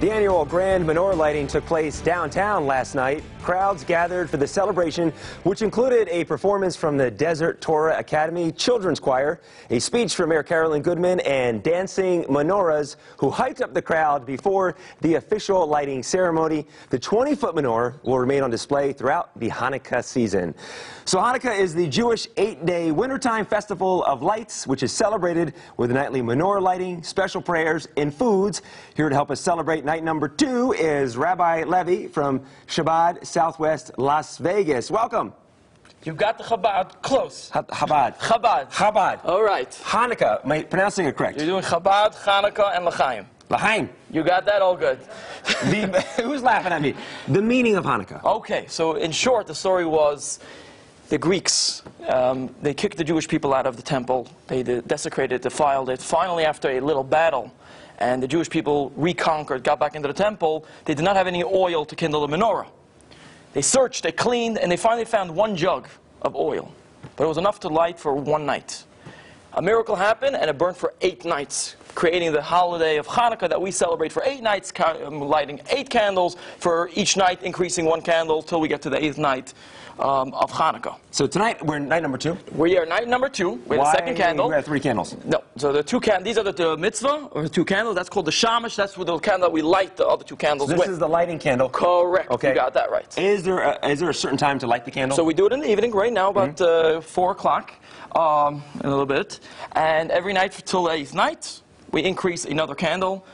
The annual grand menorah lighting took place downtown last night. Crowds gathered for the celebration, which included a performance from the Desert Torah Academy Children's Choir, a speech from Mayor Carolyn Goodman, and dancing menorahs who hyped up the crowd before the official lighting ceremony. The 20-foot menorah will remain on display throughout the Hanukkah season. So Hanukkah is the Jewish 8-day wintertime festival of lights, which is celebrated with nightly menorah lighting, special prayers, and foods. Here to help us celebrate night number 2 is Rabbi Levy from Chabad, Southwest Las Vegas. Welcome. You got the Chabad close. Chabad. Chabad. Chabad. All right. Hanukkah. Am I pronouncing it correct? You're doing Chabad, Chanukah, and L'chaim. L'chaim. You got that all good. Who's laughing at me? The meaning of Hanukkah. Okay, so in short, the story was the Greeks. They kicked the Jewish people out of the temple. They desecrated, defiled it. Finally, after a little battle, and the Jewish people reconquered, got back into the temple, they did not have any oil to kindle the menorah. They searched, they cleaned, and they finally found one jug of oil. But it was enough to light for one night. A miracle happened, and it burned for 8 nights, creating the holiday of Hanukkah that we celebrate for 8 nights, lighting 8 candles for each night, increasing 1 candle till we get to the 8th night of Hanukkah. So tonight, we're night number 2? We're here night number 2. We have the second candle. We have 3 candles. No, so the 2 candles, these are the mitzvah, or the 2 candles. That's called the shamash. That's the candle that we light the other 2 candles so with. This is the lighting candle? Correct. Okay. You got that right. Is there a certain time to light the candle? So we do it in the evening, right now, about 4 o'clock, a little bit. And every night till the 8th night, we increase another candle.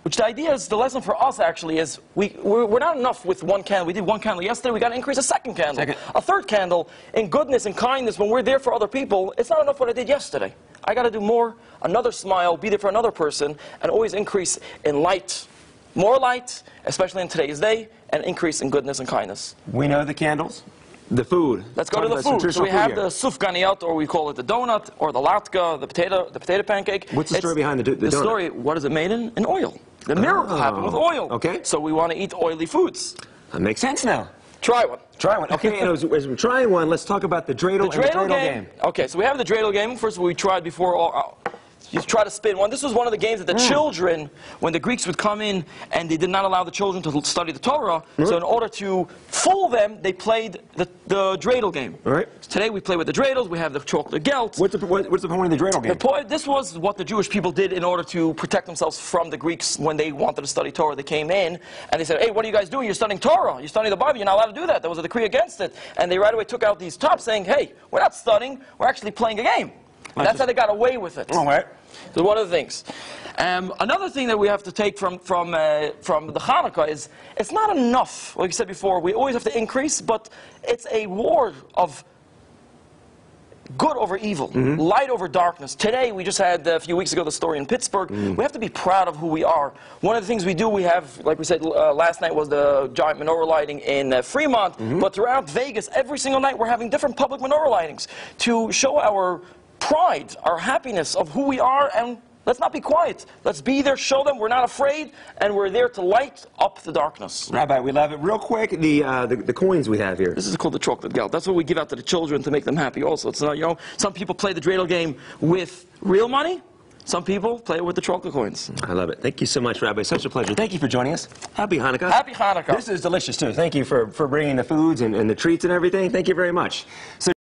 Which the idea is, the lesson for us actually is, we're not enough with 1 candle. We did 1 candle yesterday, we got to increase a 2nd candle. A 3rd candle. In goodness and kindness, when we're there for other people, it's not enough what I did yesterday. I got to do more, another smile, be there for another person, and always increase in light. More light, especially in today's day, and increase in goodness and kindness. We know the candles. The food. Let's go to the food. So we have the sufganiyot, or we call it the donut, or the latke, the potato pancake. What's the story behind the donut? The story, what is it made in? In oil. The miracle happened with oil. Okay. So we want to eat oily foods. That makes sense now. Try one. Try one. Okay, and as we're trying one, let's talk about the dreidel, and the dreidel game. Okay, so we have the dreidel game. First, we tried before. You try to spin one. This was one of the games that the children, when the Greeks would come in and they did not allow the children to study the Torah, so in order to fool them, they played the dreidel game. All right. So today we play with the dreidels. We have the chocolate gelt. What's the point of the dreidel game? This was what the Jewish people did in order to protect themselves from the Greeks when they wanted to study Torah. They came in and they said, hey, what are you guys doing? You're studying Torah. You're studying the Bible. You're not allowed to do that. There was a decree against it. And they right away took out these tops saying, hey, we're not studying. We're actually playing a game. That's how they got away with it. All right. So one of the things. Another thing that we have to take from the Hanukkah is it's not enough. Like I said before, we always have to increase, but it's a war of good over evil, light over darkness. Today, we just had a few weeks ago the story in Pittsburgh. We have to be proud of who we are. One of the things we do, we have, like we said last night, was the giant menorah lighting in Fremont. But throughout Vegas, every single night, we're having different public menorah lightings to show our pride, our happiness of who we are, and let's not be quiet. Let's be there, show them we're not afraid, and we're there to light up the darkness. Rabbi, we love it. Real quick, the coins we have here. This is called the chocolate gelt. That's what we give out to the children to make them happy also. It's not, you know, some people play the dreidel game with real money. Some people play it with the chocolate coins. I love it. Thank you so much, Rabbi. Such a pleasure. Thank you for joining us. Happy Hanukkah. Happy Hanukkah. This is delicious, too. Thank you for bringing the foods and the treats and everything. Thank you very much. So